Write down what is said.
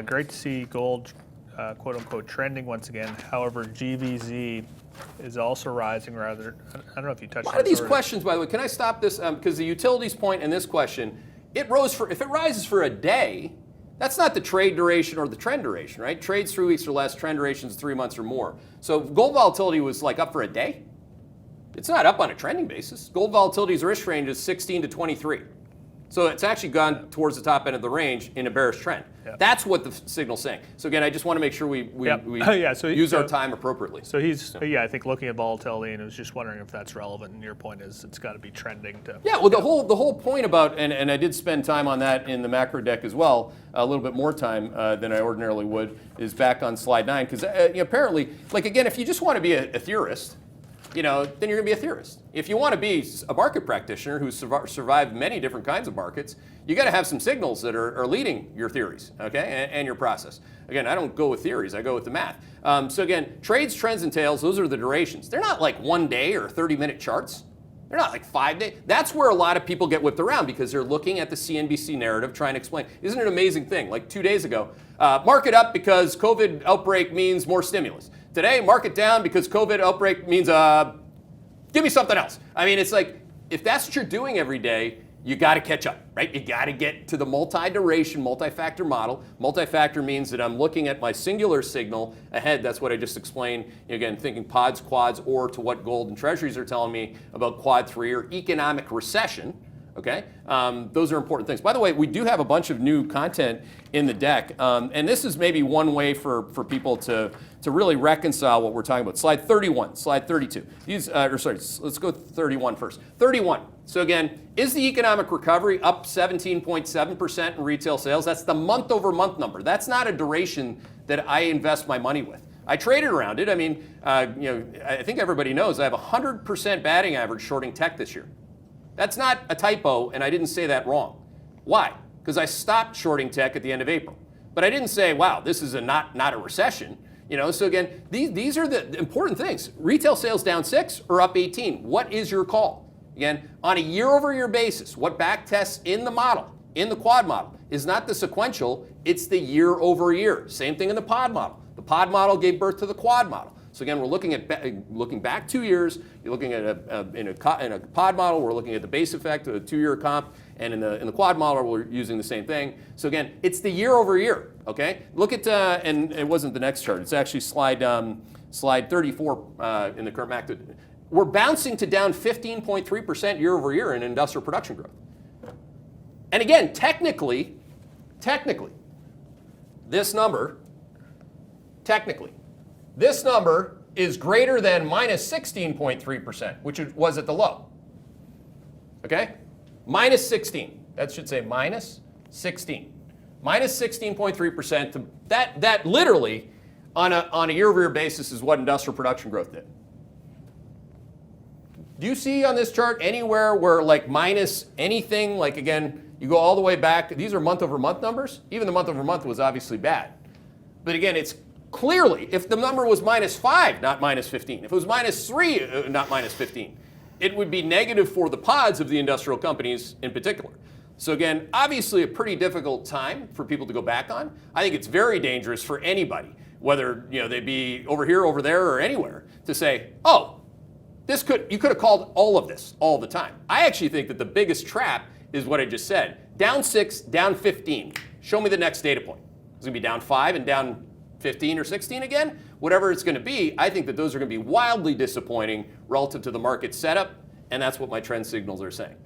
Great to see gold, quote unquote, trending once again. However, GVZ is also rising rather. I don't know if you touched on A lot of these questions, by the way, can I stop this? Because the utilities point in this question, if it rises for a day, that's not the trade duration or the trend duration, right? Trade's 3 weeks or less, trend duration's 3 months or more. So if gold volatility was like up for a day, it's not up on a trending basis. Gold volatility's risk range is 16 to 23. So it's actually gone towards the top end of the range in a bearish trend. Yep. That's what the signal's saying. So again, I just want to make sure we use our time appropriately. So he's, I think looking at volatility, and I was just wondering if that's relevant. And your point is it's got to be trending to. Yeah, well, the whole point about, and I did spend time on that in the macro deck as well, a little bit more time than I ordinarily would, is back on slide 9. Because apparently, like again, if you just want to be a theorist, then you're going to be a theorist. If you want to be a market practitioner who's survived many different kinds of markets, you got to have some signals that are leading your theories, okay, and your process. Again, I don't go with theories, I go with the math. So again, trades, trends, and tails, those are the durations. They're not like 1 day or 30-minute charts. They're not like 5 days. That's where a lot of people get whipped around because they're looking at the CNBC narrative trying to explain. Isn't it an amazing thing? Like 2 days ago, market up because COVID outbreak means more stimulus. Today, market down because COVID outbreak means give me something else. I mean, it's like, if that's what you're doing every day, you got to catch up, right? You got to get to the multi-duration, multi-factor model. Multi-factor means that I'm looking at my singular signal ahead. That's what I just explained. Again, thinking pods, quads, or to what gold and treasuries are telling me about quad 3 or economic recession. Okay, those are important things. By the way, we do have a bunch of new content in the deck, and this is maybe one way for people to really reconcile what we're talking about. Slide 31, slide 32. Let's go 31 first. 31. So again, is the economic recovery up 17.7% in retail sales? That's the month-over-month number. That's not a duration that I invest my money with. I traded around it. I mean, I think everybody knows I have a 100% batting average shorting tech this year. That's not a typo, and I didn't say that wrong. Why? Because I stopped shorting tech at the end of April. But I didn't say, wow, this is not a recession. So again, these are the important things. Retail sales down 6 or up 18. What is your call? Again, on a year-over-year basis, what back tests in the model, in the quad model, is not the sequential, it's the year-over-year. Same thing in the pod model. The pod model gave birth to the quad model. So again, we're looking back 2 years. You're looking at in a pod model, we're looking at the base effect of a 2-year comp, and in the quad model, we're using the same thing. So again, it's the year over year. Okay, look at and it wasn't the next chart. It's actually slide 34 in the current macro. We're bouncing to down 15.3% year over year in industrial production growth. And again, technically, this number is greater than minus 16.3%, which was at the low. Okay? Minus 16. That should say minus 16. Minus 16.3%. That literally, on a year-over-year basis, is what industrial production growth did. Do you see on this chart anywhere where like minus anything, like again, you go all the way back, these are month-over-month numbers? Even the month-over-month was obviously bad. But again, it's clearly, if the number was minus 5, not minus 15, if it was minus 3, not minus 15, it would be negative for the pods of the industrial companies in particular. So again, obviously a pretty difficult time for people to go back on. I think it's very dangerous for anybody, whether they be over here, over there, or anywhere, to say, oh, you could have called all of this all the time. I actually think that the biggest trap is what I just said. Down 6, down 15. Show me the next data point. It's going to be down 5 and down 15 or 16 again. Whatever it's going to be, I think that those are going to be wildly disappointing relative to the market setup, and that's what my trend signals are saying.